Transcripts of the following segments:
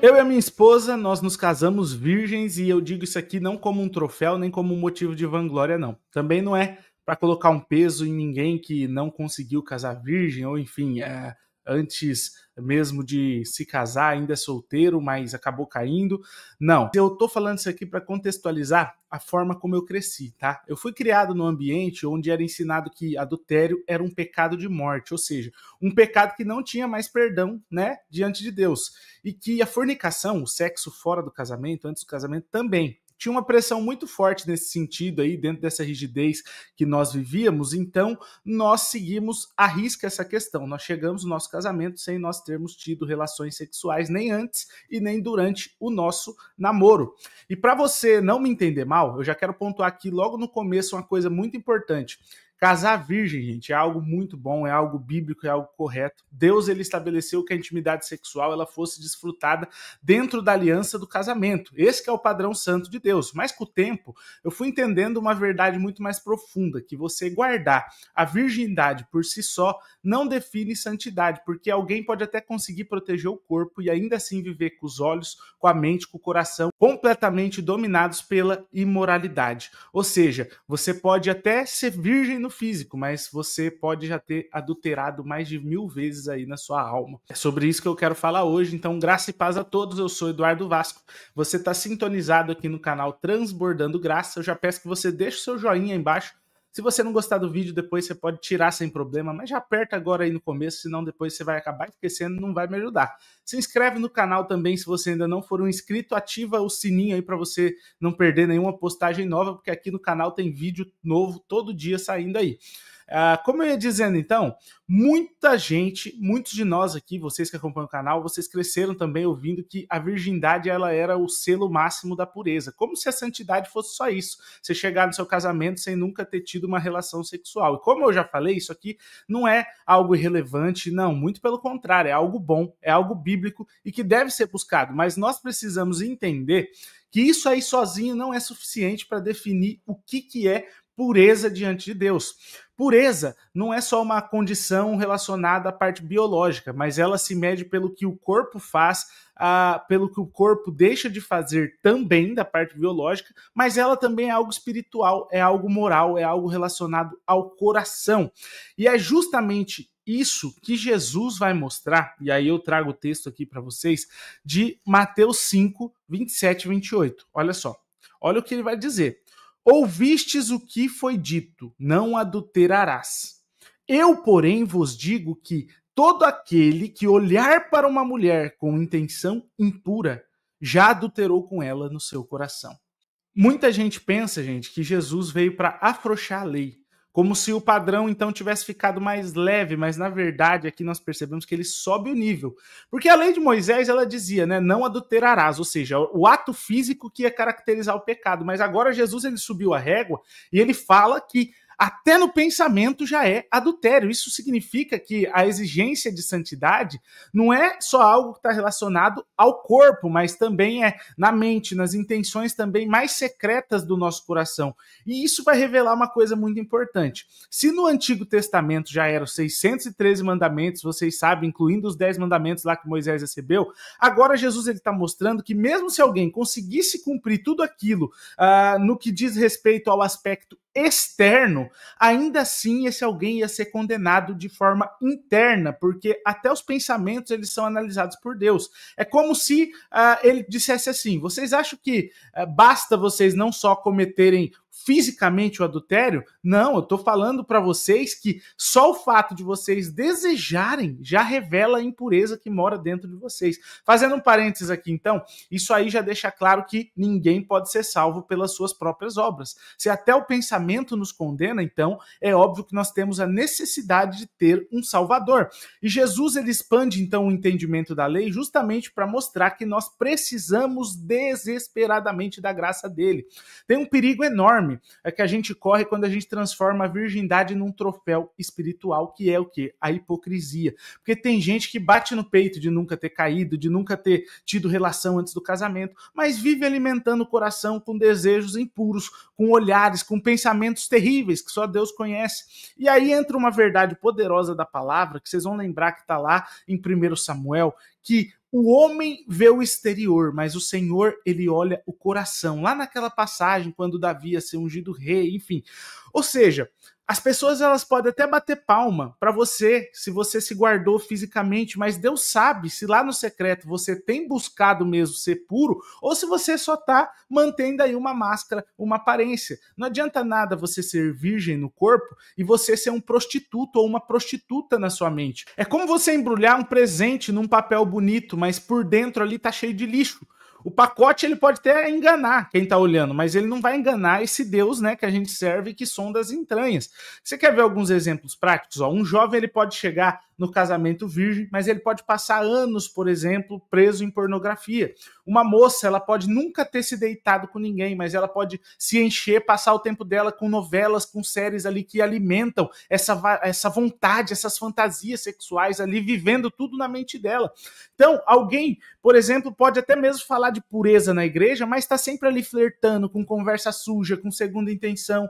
Eu e a minha esposa, nós nos casamos virgens e eu digo isso aqui não como um troféu, nem como um motivo de vanglória, não. Também não é para colocar um peso em ninguém que não conseguiu casar virgem, ou enfim, antes mesmo de se casar, ainda é solteiro, mas acabou caindo. Não, eu tô falando isso aqui para contextualizar a forma como eu cresci, tá? Eu fui criado num ambiente onde era ensinado que adultério era um pecado de morte, ou seja, um pecado que não tinha mais perdão, né, diante de Deus. E que a fornicação, o sexo fora do casamento, antes do casamento, também tinha uma pressão muito forte nesse sentido aí, dentro dessa rigidez que nós vivíamos, então nós seguimos à risca essa questão. Nós chegamos no nosso casamento sem nós termos tido relações sexuais, nem antes e nem durante o nosso namoro. E para você não me entender mal, eu já quero pontuar aqui logo no começo uma coisa muito importante. Casar virgem, gente, é algo muito bom, é algo bíblico, é algo correto. Deus, ele estabeleceu que a intimidade sexual ela fosse desfrutada dentro da aliança do casamento. Esse que é o padrão santo de Deus. Mas com o tempo, eu fui entendendo uma verdade muito mais profunda, que você guardar a virgindade por si só não define santidade, porque alguém pode até conseguir proteger o corpo e ainda assim viver com os olhos, com a mente, com o coração completamente dominados pela imoralidade. Ou seja, você pode até ser virgem no físico, mas você pode já ter adulterado mais de 1000 vezes aí na sua alma. É sobre isso que eu quero falar hoje, então graça e paz a todos, eu sou Eduardo Vasco, você está sintonizado aqui no canal Transbordando Graça, eu já peço que você deixe o seu joinha aí embaixo. Se você não gostar do vídeo, depois você pode tirar sem problema, mas já aperta agora aí no começo, senão depois você vai acabar esquecendo e não vai me ajudar. Se inscreve no canal também, se você ainda não for um inscrito, ativa o sininho aí para você não perder nenhuma postagem nova, porque aqui no canal tem vídeo novo todo dia saindo aí. Como eu ia dizendo então, muita gente, muitos de nós aqui, vocês que acompanham o canal, vocês cresceram também ouvindo que a virgindade ela era o selo máximo da pureza, como se a santidade fosse só isso, você chegar no seu casamento sem nunca ter tido uma relação sexual. E como eu já falei, isso aqui não é algo irrelevante, não, muito pelo contrário, é algo bom, é algo bíblico e que deve ser buscado, mas nós precisamos entender que isso aí sozinho não é suficiente para definir o que é pureza diante de Deus. Pureza não é só uma condição relacionada à parte biológica, mas ela se mede pelo que o corpo faz, pelo que o corpo deixa de fazer também da parte biológica, mas ela também é algo espiritual, é algo moral, é algo relacionado ao coração. E é justamente isso que Jesus vai mostrar, e aí eu trago o texto aqui para vocês, de Mateus 5, 27 e 28. Olha só, olha o que ele vai dizer. Ouvistes o que foi dito, não adulterarás. Eu, porém, vos digo que todo aquele que olhar para uma mulher com intenção impura, já adulterou com ela no seu coração. Muita gente pensa, gente, que Jesus veio para afrouxar a lei, como se o padrão então tivesse ficado mais leve, mas na verdade aqui nós percebemos que ele sobe o nível. Porque a lei de Moisés, ela dizia, né, não adulterarás, ou seja, o ato físico que ia caracterizar o pecado, mas agora Jesus ele subiu a régua e ele fala que até no pensamento já é adultério. Isso significa que a exigência de santidade não é só algo que está relacionado ao corpo, mas também é na mente, nas intenções também mais secretas do nosso coração. E isso vai revelar uma coisa muito importante. Se no Antigo Testamento já eram 613 mandamentos, vocês sabem, incluindo os 10 mandamentos lá que Moisés recebeu, agora Jesus está mostrando que mesmo se alguém conseguisse cumprir tudo aquilo no que diz respeito ao aspecto externo, ainda assim esse alguém ia ser condenado de forma interna, porque até os pensamentos eles são analisados por Deus. É como se ele dissesse assim, vocês acham que basta vocês não só cometerem fisicamente o adultério? Não, eu estou falando para vocês que só o fato de vocês desejarem já revela a impureza que mora dentro de vocês. Fazendo um parênteses aqui então, isso aí já deixa claro que ninguém pode ser salvo pelas suas próprias obras. Se até o pensamento nos condena, então é óbvio que nós temos a necessidade de ter um Salvador. E Jesus ele expande então o entendimento da lei justamente para mostrar que nós precisamos desesperadamente da graça dele. Tem um perigo enorme que a gente corre quando a gente transforma a virgindade num troféu espiritual, que é o quê? A hipocrisia. Porque tem gente que bate no peito de nunca ter caído, de nunca ter tido relação antes do casamento, mas vive alimentando o coração com desejos impuros, com olhares, com pensamentos terríveis que só Deus conhece. E aí entra uma verdade poderosa da palavra, que vocês vão lembrar que está lá em 1 Samuel, que o homem vê o exterior, mas o Senhor, ele olha o coração. Lá naquela passagem, quando Davi ia ser ungido rei, enfim. Ou seja, as pessoas elas podem até bater palma para você, se você se guardou fisicamente, mas Deus sabe se lá no secreto você tem buscado mesmo ser puro ou se você só está mantendo aí uma máscara, uma aparência. Não adianta nada você ser virgem no corpo e você ser um prostituto ou uma prostituta na sua mente. É como você embrulhar um presente num papel bonito, mas por dentro ali tá cheio de lixo. O pacote ele pode até enganar quem está olhando, mas ele não vai enganar esse Deus, né, que a gente serve, que sonda as entranhas. Você quer ver alguns exemplos práticos? Ó, um jovem ele pode chegar no casamento virgem, mas ele pode passar anos, por exemplo, preso em pornografia. Uma moça, ela pode nunca ter se deitado com ninguém, mas ela pode se encher, passar o tempo dela com novelas, com séries ali que alimentam essa vontade, essas fantasias sexuais ali, vivendo tudo na mente dela. Então, alguém, por exemplo, pode até mesmo falar de pureza na igreja, mas está sempre ali flertando, com conversa suja, com segunda intenção.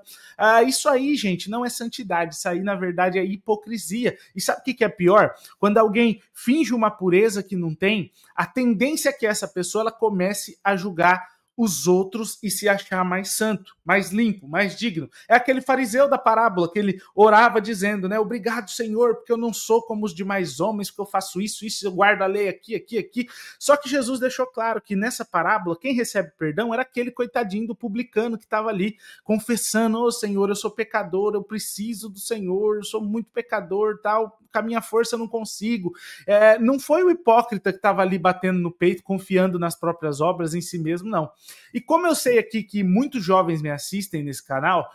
Isso aí, gente, não é santidade. Isso aí, na verdade, é hipocrisia. E sabe o que é pior? Quando alguém finge uma pureza que não tem, a tendência é que essa pessoa ela comece a julgar os outros e se achar mais santo, mais limpo, mais digno. É aquele fariseu da parábola que ele orava dizendo, né? Obrigado, Senhor, porque eu não sou como os demais homens, porque eu faço isso, eu guardo a lei aqui. Só que Jesus deixou claro que nessa parábola, quem recebe perdão era aquele coitadinho do publicano que estava ali confessando, ô Senhor, eu sou pecador, eu preciso do Senhor, eu sou muito pecador, tal, com a minha força eu não consigo. Não foi o hipócrita que estava ali batendo no peito, confiando nas próprias obras em si mesmo, não. E como eu sei aqui que muitos jovens me assistem nesse canal,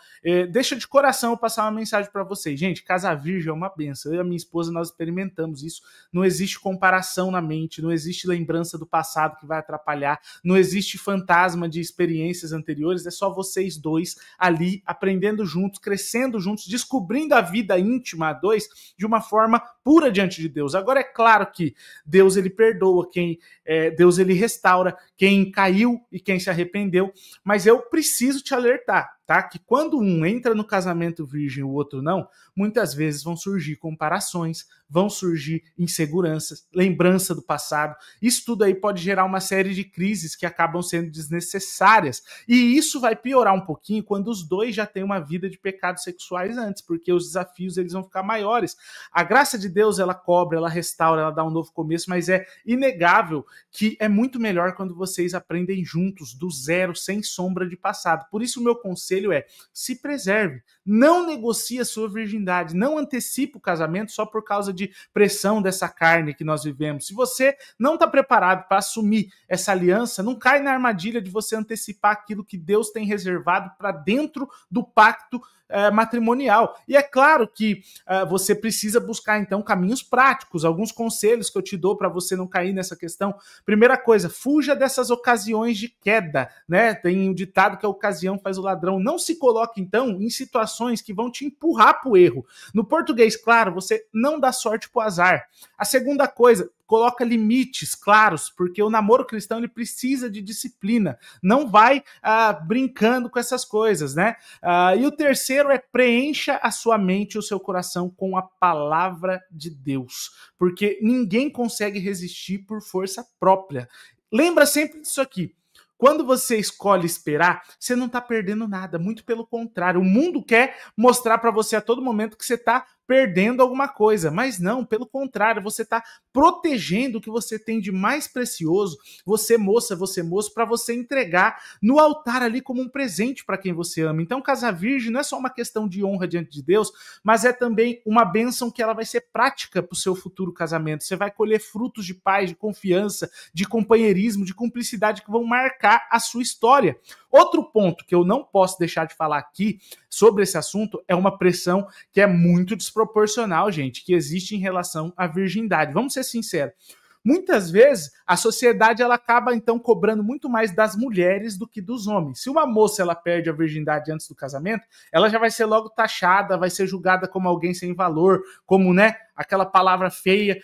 deixa de coração eu passar uma mensagem para vocês. Gente, casar virgem é uma benção. Eu e a minha esposa, nós experimentamos isso. Não existe comparação na mente, não existe lembrança do passado que vai atrapalhar, não existe fantasma de experiências anteriores, é só vocês dois ali, aprendendo juntos, crescendo juntos, descobrindo a vida íntima a dois de uma forma pura diante de Deus. Agora, é claro que Deus, ele perdoa Deus, ele restaura quem caiu e quem se arrependeu, mas eu preciso te alertar, tá? Que quando um entra no casamento virgem e o outro não, muitas vezes vão surgir comparações, vão surgir inseguranças, lembrança do passado. Isso tudo aí pode gerar uma série de crises que acabam sendo desnecessárias. E isso vai piorar um pouquinho quando os dois já têm uma vida de pecados sexuais antes, porque os desafios eles vão ficar maiores. A graça de Deus, ela cobre, ela restaura, ela dá um novo começo, mas é inegável que é muito melhor quando vocês aprendem juntos, do zero, sem sombra de passado. Por isso o meu conselho é, se preserve, não negocie a sua virgindade, não antecipe o casamento só por causa de pressão dessa carne que nós vivemos. Se você não está preparado para assumir essa aliança, não cai na armadilha de você antecipar aquilo que Deus tem reservado para dentro do pacto matrimonial. E é claro que você precisa buscar, então, caminhos práticos, alguns conselhos que eu te dou para você não cair nessa questão. Primeira coisa, fuja dessas ocasiões de queda, né? Tem um ditado que a ocasião faz o ladrão. Não se coloque, então, em situações que vão te empurrar para o erro. No português, claro, você não dá sorte pro azar. A segunda coisa, coloca limites claros, porque o namoro cristão ele precisa de disciplina. Não vai brincando com essas coisas, né? E o terceiro é preencha a sua mente e o seu coração com a palavra de Deus, porque ninguém consegue resistir por força própria. Lembra sempre disso aqui. Quando você escolhe esperar, você não está perdendo nada, muito pelo contrário. O mundo quer mostrar para você a todo momento que você está perdendo alguma coisa, mas não, pelo contrário, você está protegendo o que você tem de mais precioso, você moça, você moço, para você entregar no altar ali como um presente para quem você ama. Então, casar virgem não é só uma questão de honra diante de Deus, mas é também uma bênção que ela vai ser prática para o seu futuro casamento. Você vai colher frutos de paz, de confiança, de companheirismo, de cumplicidade que vão marcar a sua história. Outro ponto que eu não posso deixar de falar aqui sobre esse assunto é uma pressão que é muito desproporcional, gente, que existe em relação à virgindade. Vamos ser sinceros. Muitas vezes a sociedade ela acaba então cobrando muito mais das mulheres do que dos homens. Se uma moça ela perde a virgindade antes do casamento, ela já vai ser logo taxada, vai ser julgada como alguém sem valor, como, né, aquela palavra feia.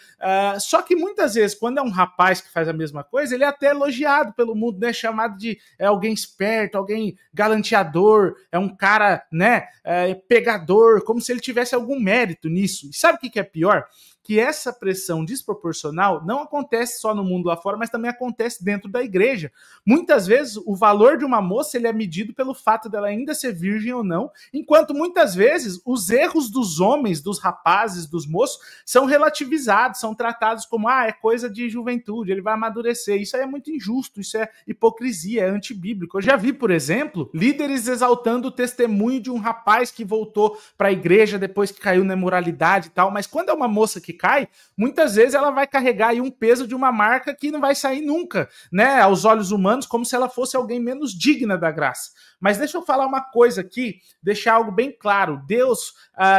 Só que muitas vezes, quando é um rapaz que faz a mesma coisa, ele é até elogiado pelo mundo, né? Chamado de alguém esperto, alguém galanteador, é um cara, né, pegador, como se ele tivesse algum mérito nisso. E sabe o que é pior? que essa pressão desproporcional não acontece só no mundo lá fora, mas também acontece dentro da igreja. Muitas vezes o valor de uma moça ele é medido pelo fato dela ainda ser virgem ou não, enquanto muitas vezes os erros dos homens, dos rapazes, dos moços, são relativizados, são tratados como, é coisa de juventude, ele vai amadurecer. Isso aí é muito injusto, isso é hipocrisia, é antibíblico. Eu já vi, por exemplo, líderes exaltando o testemunho de um rapaz que voltou para a igreja depois que caiu na imoralidade e tal, mas quando é uma moça que cai, muitas vezes ela vai carregar aí um peso de uma marca que não vai sair nunca, né, aos olhos humanos, como se ela fosse alguém menos digna da graça. Mas deixa eu falar uma coisa aqui, deixar algo bem claro. Deus,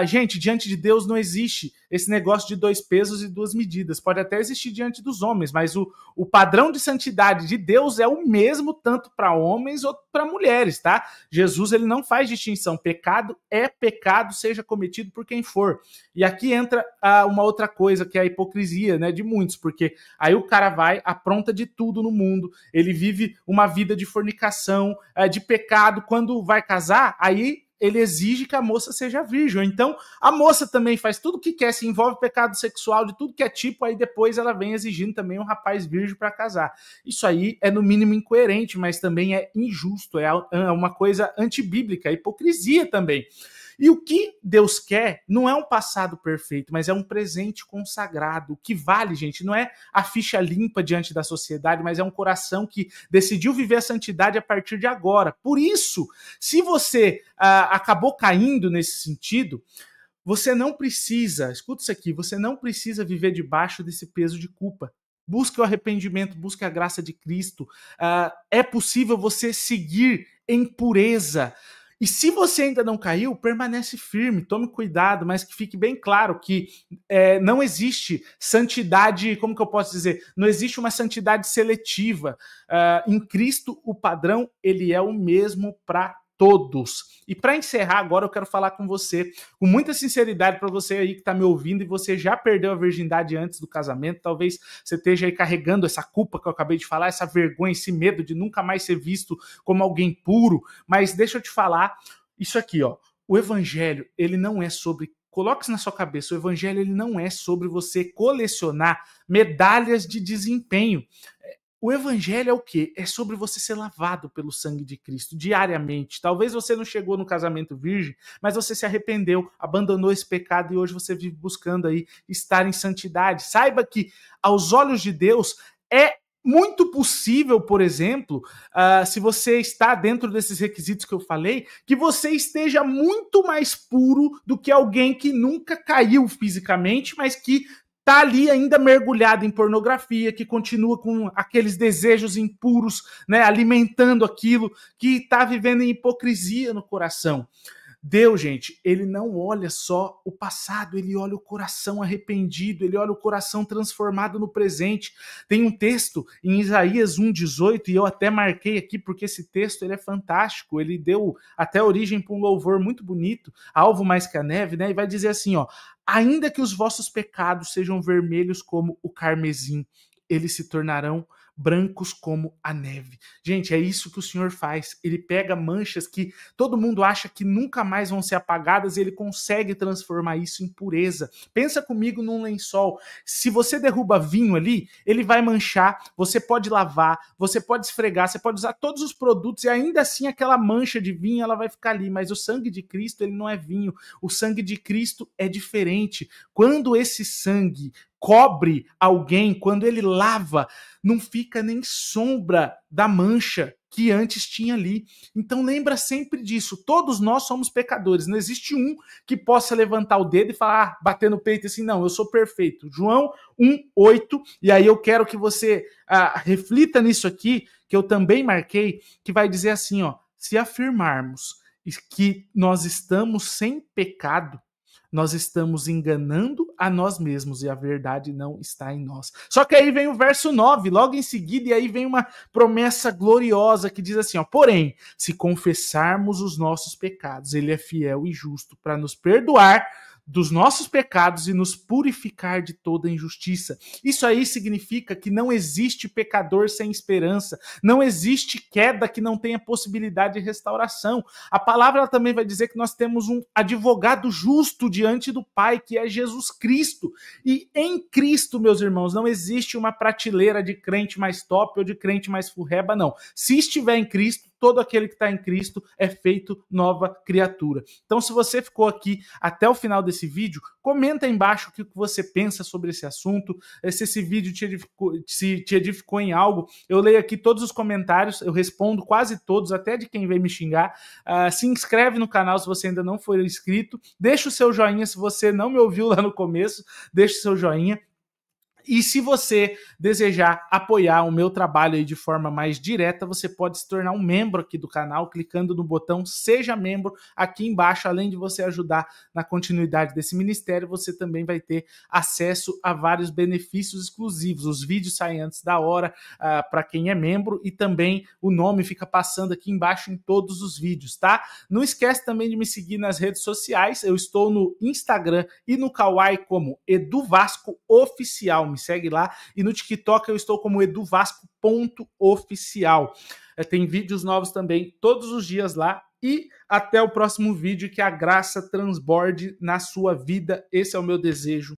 gente, diante de Deus não existe esse negócio de 2 pesos e 2 medidas. Pode até existir diante dos homens, mas o padrão de santidade de Deus é o mesmo tanto para homens ou para mulheres, tá? Jesus, ele não faz distinção. Pecado é pecado, seja cometido por quem for. E aqui entra uma outra coisa, que é a hipocrisia, né, de muitos, porque aí o cara vai, apronta de tudo no mundo, ele vive uma vida de fornicação, de pecado. Quando vai casar, aí ele exige que a moça seja virgem. Então, a moça também faz tudo o que quer, se envolve pecado sexual de tudo que é tipo, aí depois ela vem exigindo também um rapaz virgem para casar. Isso aí é no mínimo incoerente, mas também é injusto, é uma coisa antibíblica, é hipocrisia também. E o que Deus quer não é um passado perfeito, mas é um presente consagrado. O que vale, gente, não é a ficha limpa diante da sociedade, mas é um coração que decidiu viver a santidade a partir de agora. Por isso, se você acabou caindo nesse sentido, você não precisa, escuta isso aqui, você não precisa viver debaixo desse peso de culpa. Busque o arrependimento, busque a graça de Cristo. É possível você seguir em pureza. E se você ainda não caiu, permanece firme, tome cuidado, mas que fique bem claro que não existe santidade, como que eu posso dizer? Não existe uma santidade seletiva. Em Cristo, o padrão ele é o mesmo para todos. E para encerrar agora, eu quero falar com você, com muita sinceridade, para você aí que está me ouvindo e você já perdeu a virgindade antes do casamento, talvez você esteja aí carregando essa culpa que eu acabei de falar, essa vergonha, esse medo de nunca mais ser visto como alguém puro, mas deixa eu te falar isso aqui, ó. O evangelho, ele não é sobre, coloque isso na sua cabeça, o evangelho ele não é sobre você colecionar medalhas de desempenho. O evangelho é o quê? É sobre você ser lavado pelo sangue de Cristo diariamente. Talvez você não chegou no casamento virgem, mas você se arrependeu, abandonou esse pecado e hoje você vive buscando aí estar em santidade. Saiba que aos olhos de Deus é muito possível, por exemplo, se você está dentro desses requisitos que eu falei, que você esteja muito mais puro do que alguém que nunca caiu fisicamente, mas que tá ali ainda mergulhado em pornografia, que continua com aqueles desejos impuros, né, alimentando aquilo, que tá vivendo em hipocrisia no coração. Deus, gente, ele não olha só o passado, ele olha o coração arrependido, ele olha o coração transformado no presente. Tem um texto em Isaías 1,18, e eu até marquei aqui porque esse texto ele é fantástico, ele deu até origem para um louvor muito bonito, Alvo Mais Que a Neve, né? E vai dizer assim, ó: ainda que os vossos pecados sejam vermelhos como o carmesim, eles se tornarão brancos como a neve. Gente, é isso que o Senhor faz. Ele pega manchas que todo mundo acha que nunca mais vão ser apagadas e ele consegue transformar isso em pureza. Pensa comigo num lençol. Se você derruba vinho ali, ele vai manchar, você pode lavar, você pode esfregar, você pode usar todos os produtos e ainda assim aquela mancha de vinho ela vai ficar ali, mas o sangue de Cristo ele não é vinho. O sangue de Cristo é diferente. Quando esse sangue cobre alguém, quando ele lava, não fica nem sombra da mancha que antes tinha ali. Então lembra sempre disso, todos nós somos pecadores, não existe um que possa levantar o dedo e falar, bater no peito assim, não, eu sou perfeito. João 1,8, e aí eu quero que você reflita nisso aqui, que eu também marquei, que vai dizer assim, ó: se afirmarmos que nós estamos sem pecado, nós estamos enganando a nós mesmos e a verdade não está em nós. Só que aí vem o verso 9, logo em seguida, e aí vem uma promessa gloriosa que diz assim, ó: porém, se confessarmos os nossos pecados, ele é fiel e justo para nos perdoar dos nossos pecados e nos purificar de toda injustiça. Isso aí significa que não existe pecador sem esperança, não existe queda que não tenha possibilidade de restauração. A palavra também vai dizer que nós temos um advogado justo diante do Pai, que é Jesus Cristo. E em Cristo, meus irmãos, não existe uma prateleira de crente mais top ou de crente mais furreba, não. Se estiver em Cristo, todo aquele que está em Cristo é feito nova criatura. Então, se você ficou aqui até o final desse vídeo, comenta aí embaixo o que você pensa sobre esse assunto, se esse vídeo te edificou em algo. Eu leio aqui todos os comentários, eu respondo quase todos, até de quem vem me xingar. Se inscreve no canal se você ainda não for inscrito, deixa o seu joinha se você não me ouviu lá no começo, deixa o seu joinha. E se você desejar apoiar o meu trabalho aí de forma mais direta, você pode se tornar um membro aqui do canal, clicando no botão Seja Membro aqui embaixo. Além de você ajudar na continuidade desse ministério, você também vai ter acesso a vários benefícios exclusivos. Os vídeos saem antes da hora para quem é membro e também o nome fica passando aqui embaixo em todos os vídeos, tá? Não esquece também de me seguir nas redes sociais. Eu estou no Instagram e no Kawaii como Edu Vasco Oficial. Me segue lá. E no TikTok eu estou como eduvasco.oficial. Tem vídeos novos também todos os dias lá. E até o próximo vídeo, que a graça transborde na sua vida. Esse é o meu desejo.